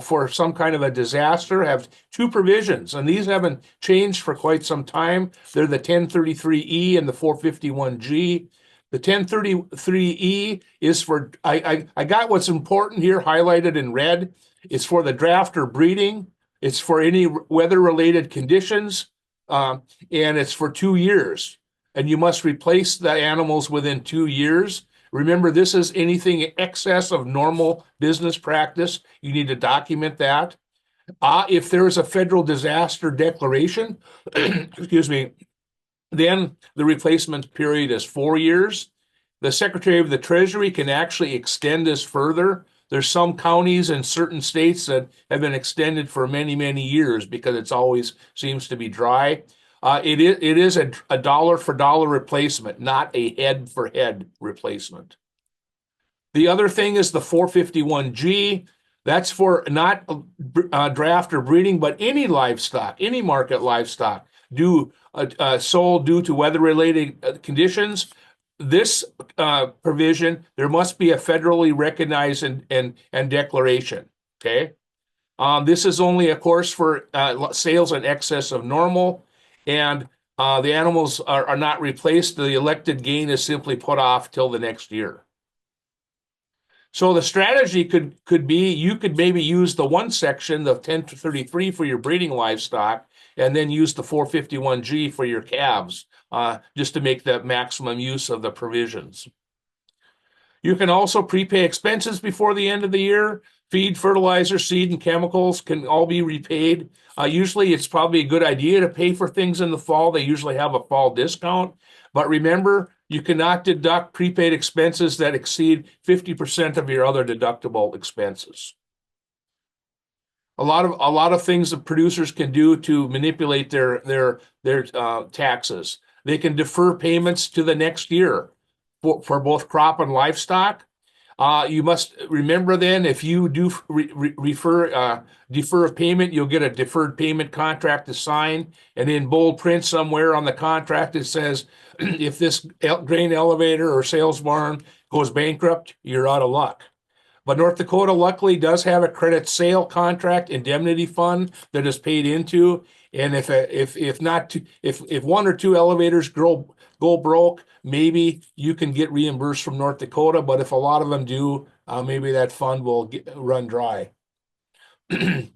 [SPEAKER 4] for some kind of a disaster have two provisions, and these haven't changed for quite some time. They're the 1033E and the 451G. The 1033E is for, I got what's important here highlighted in red. It's for the draft or breeding. It's for any weather-related conditions, and it's for 2 years. And you must replace the animals within 2 years. Remember, this is anything in excess of normal business practice. You need to document that. If there is a federal disaster declaration, excuse me, then the replacement period is 4 years. The Secretary of the Treasury can actually extend this further. There's some counties in certain states that have been extended for many, many years because it's always seems to be dry. It is a dollar for dollar replacement, not a head for head replacement. The other thing is the 451G. That's for not draft or breeding, but any livestock, any market livestock sold due to weather-related conditions. This provision, there must be a federally recognized and declaration. Okay, this is only, of course, for sales in excess of normal, and the animals are not replaced. The elected gain is simply put off till the next year. So the strategy could be you could maybe use the one section, the 1033, for your breeding livestock, and then use the 451G for your calves, just to make the maximum use of the provisions. You can also prepay expenses before the end of the year. Feed, fertilizer, seed, and chemicals can all be repaid. Usually it's probably a good idea to pay for things in the fall. They usually have a fall discount. But remember, you cannot deduct prepaid expenses that exceed 50% of your other deductible expenses. A lot of things that producers can do to manipulate their taxes. They can defer payments to the next year for both crop and livestock. You must remember then, if you do defer a payment, you'll get a deferred payment contract to sign, and in bold print somewhere on the contract it says, if this grain elevator or sales barn goes bankrupt, you're out of luck. But North Dakota luckily does have a credit sale contract indemnity fund that is paid into, and if one or two elevators go broke, maybe you can get reimbursed from North Dakota. But if a lot of them do, maybe that fund will run dry. And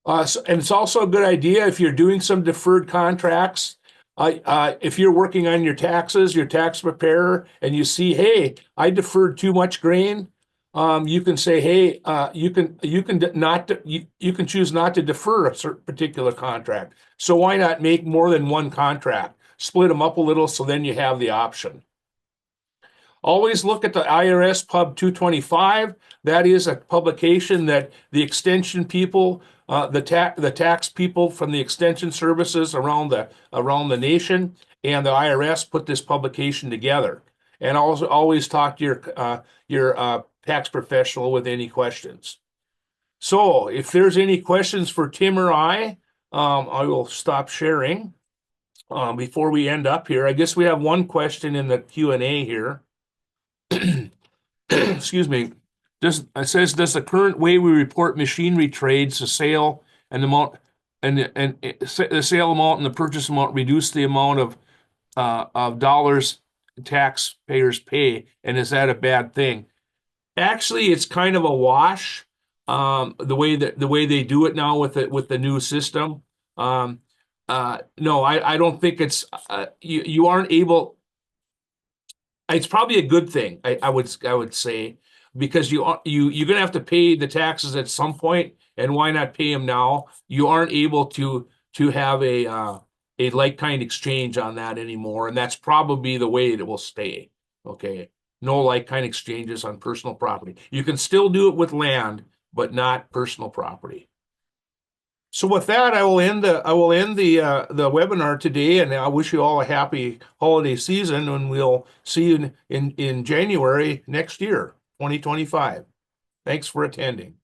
[SPEAKER 4] it's also a good idea if you're doing some deferred contracts. If you're working on your taxes, your tax preparer, and you see, hey, I deferred too much grain. You can say, hey, you can choose not to defer a certain particular contract. So why not make more than one contract? Split them up a little, so then you have the option. always look at the IRS Pub 225. That is a publication that the extension people, the tax people from the extension services around the nation and the IRS put this publication together. And also always talk to your tax professional with any questions. So if there's any questions for Tim or I will stop sharing before we end up here. I guess we have one question in the Q&A here. Excuse me. It says, does the current way we report machinery trades, the sale and the amount and the sale amount and the purchase amount reduce the amount of dollars taxpayers pay, and is that a bad thing? Actually, it's kind of a wash. The way they do it now with the new system. No, I don't think it's you aren't able. It's probably a good thing. I would say, because you're gonna have to pay the taxes at some point, and why not pay them now? You aren't able to have a like-kind exchange on that anymore, and that's probably the way it will stay. Okay, no like-kind exchanges on personal property. You can still do it with land, but not personal property. So with that, I will end the webinar today, and I wish you all a happy holiday season, and we'll see you in January next year, 2025. Thanks for attending.